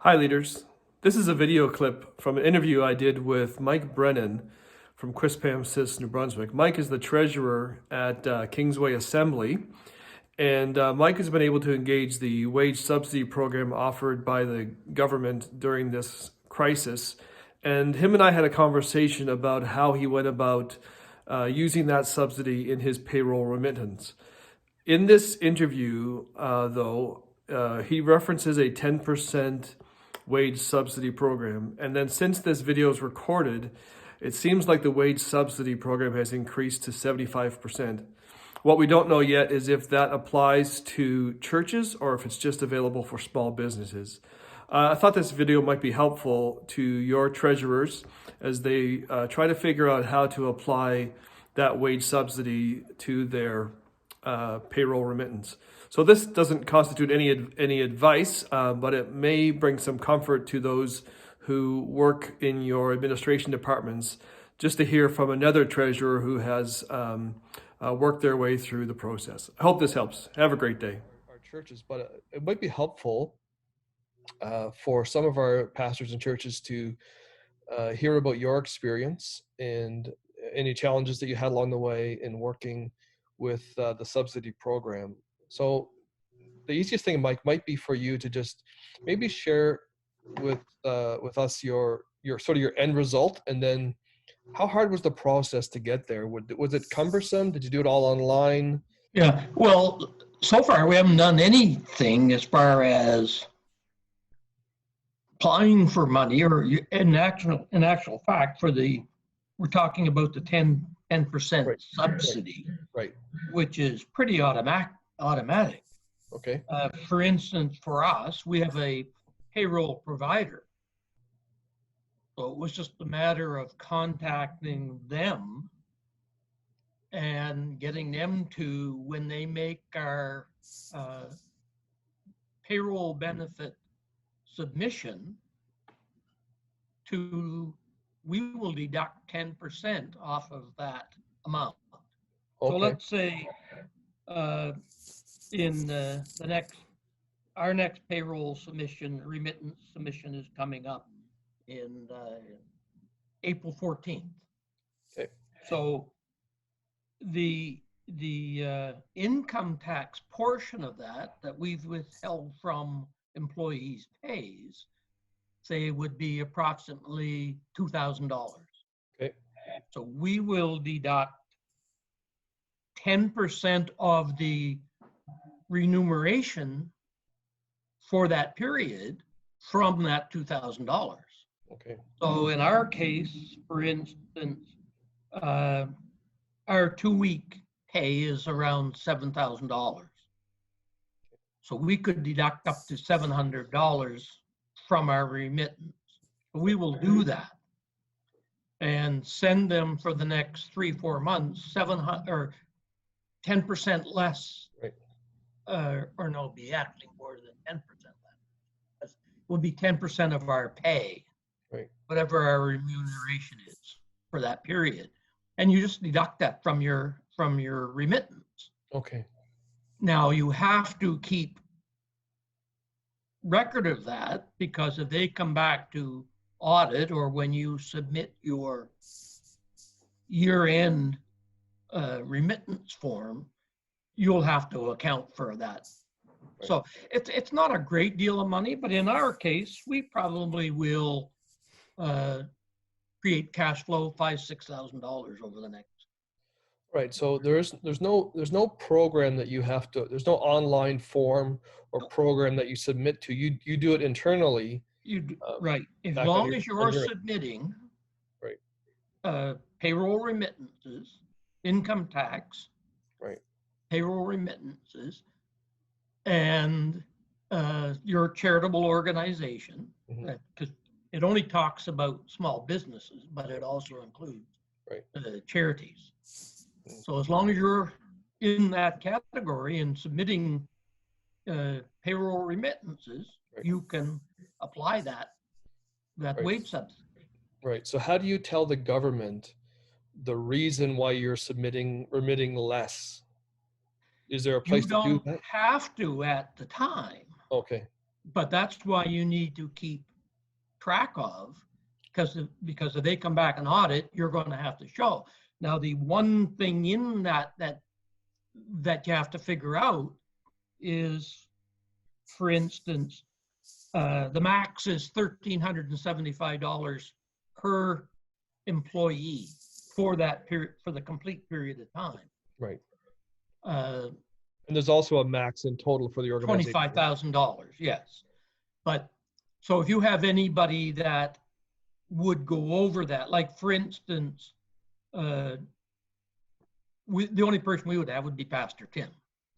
Hi, leaders. This is a video clip from an interview I did with Mike Brennan from Quispamsis, New Brunswick. Mike is the treasurer at Kingsway Assembly, and Mike has been able to engage the wage subsidy program offered by the government during this crisis. And him and I had a conversation about how he went about using that subsidy in his payroll remittance. In this interview, he references a 10% wage subsidy program. And then since this video is recorded, it seems like the wage subsidy program has increased to 75%. What we don't know yet is if that applies to churches or if it's just available for small businesses. I thought this video might be helpful to your treasurers as they try to figure out how to apply that wage subsidy to their payroll remittance. So this doesn't constitute any advice, but it may bring some comfort to those who work in your administration departments, just to hear from another treasurer who has worked their way through the process. I hope this helps. Have a great day. Our churches, but it might be helpful for some of our pastors and churches to hear about your experience and any challenges that you had along the way in working with the subsidy program. So the easiest thing, Mike, might be for you to just maybe share with us your sort of your end result, and then how hard was the process to get there? Was it cumbersome? Did you do it all online? Yeah, well, so far we haven't done anything as far as applying for money, or in actual fact, we're talking about the 10% Right. subsidy, Right. which is pretty automatic. Okay. For instance, for us, we have a payroll provider. So it was just a matter of contacting them and getting them to, when they make our payroll benefit submission, we will deduct 10% off of that amount. Okay. So let's say in our next payroll remittance submission is coming up in April 14th. Okay. So the income tax portion of that we've withheld from employees' pays, say, would be approximately $2,000. Okay. So we will deduct 10% of the remuneration for that period from that $2,000. Okay. So in our case, for instance, our 2-week pay is around $7,000. So we could deduct up to $700 from our remittance. We will do that and send them for the next 3-4 months 700 or 10% less, Right. or no, it'll be actually more than 10% less. It will be 10% of our pay, Right. whatever our remuneration is for that period, and you just deduct that from your remittance. Okay. Now you have to keep record of that, because if they come back to audit, or when you submit your year-end remittance form, you'll have to account for that. Right. So it's not a great deal of money, but in our case, we probably will create cash flow $5,000-$6,000 over the next. Right. So there's no program that you have to. There's no online form or program that you submit to. You do it internally. Right. As long as you're submitting. Right. Payroll remittances, income tax. Right. Payroll remittances, and your charitable organization, because it only talks about small businesses, but it also includes charities. So as long as you're in that category and submitting payroll remittances, you can apply that wage subsidy. Right. So how do you tell the government the reason why you're remitting less? Is there a place to do that? You don't have to at the time. Okay. but that's why you need to keep track of, because if they come back and audit, you're going to have to show. Now, the one thing in that you have to figure out is, for instance, the max is $1,375 per employee for that period, for the complete period of time. Right. And there's also a max in total for the organization. $25,000, yes. But so if you have anybody that would go over that, like for instance, the only person we would have would be Pastor Tim.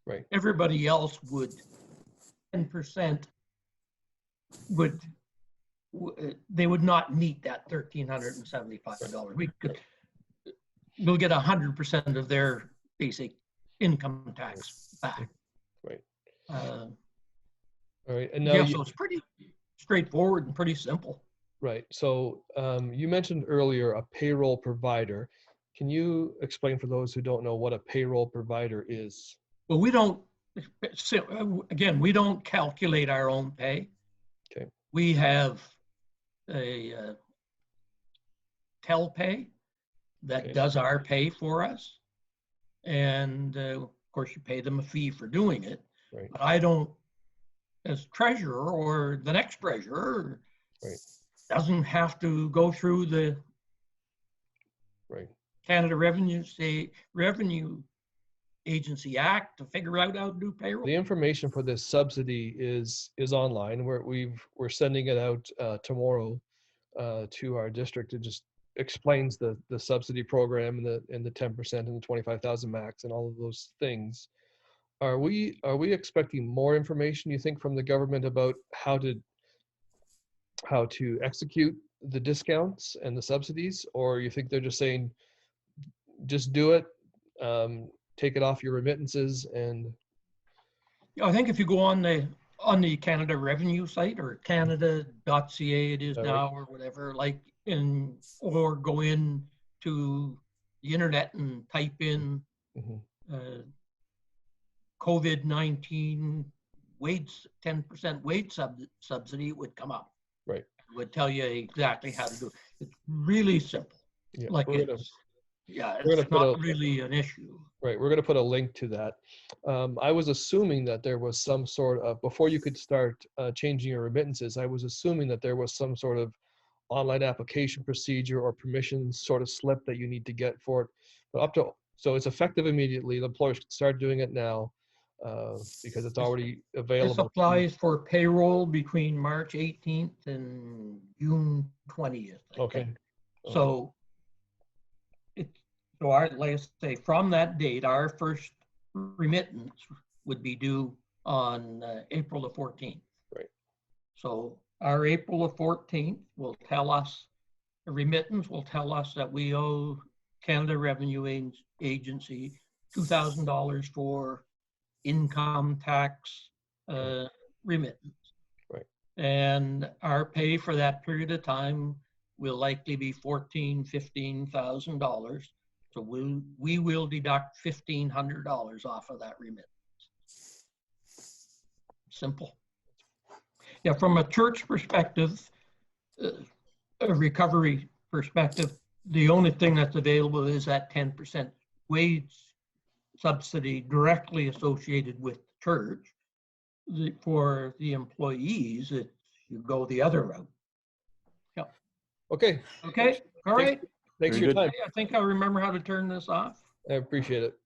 Right. Everybody else would 10% they would not meet that $1,375. We'll get 100% of their basic income tax back. Right. All right. And now yeah, so it's pretty straightforward and pretty simple. Right. So you mentioned earlier a payroll provider. Can you explain for those who don't know what a payroll provider is? Well, we don't calculate our own pay. Okay. We have a TelPay that does our pay for us. And of course, you pay them a fee for doing it. Right. But I don't, as treasurer or the next treasurer, right. doesn't have to go through the right. Canada Revenue Agency Act to figure out how to do payroll. The information for this subsidy is online. We're sending it out tomorrow to our district. It just explains the subsidy program and the 10% and the 25,000 max and all of those things. Are we expecting more information, you think, from the government about how to execute the discounts and the subsidies, or you think they're just saying, just do it, take it off your remittances? And I think if you go on the Canada Revenue site, or canada.ca it is now, or whatever, or go in to the internet and type in COVID-19 wage, 10% wage subsidy, it would come up. Right. It would tell you exactly how to do it. It's really simple. Yeah, it's not really an issue. Right. We're going to put a link to that. I was assuming that there was some sort of, before you could start changing your remittances, I was assuming that there was some sort of online application procedure or permissions sort of slip that you need to get for it. But so it's effective immediately. The employers can start doing it now because it's already available. This applies for payroll between March 18th and June 20th. Okay. So like I say, from that date, our first remittance would be due on April the 14th. Right. So our April the 14th will tell us, the remittance will tell us that we owe Canada Revenue Agency $2,000 for income tax remittance. Right. And our pay for that period of time will likely be $15,000. So we will deduct $1,500 off of that remittance. Simple. Yeah, from a church perspective, a recovery perspective, the only thing that's available is that 10% wage subsidy directly associated with the church. For the employees, you go the other route. Yeah. Okay. Okay. All right. Thanks for your time. I think I remember how to turn this off. I appreciate it.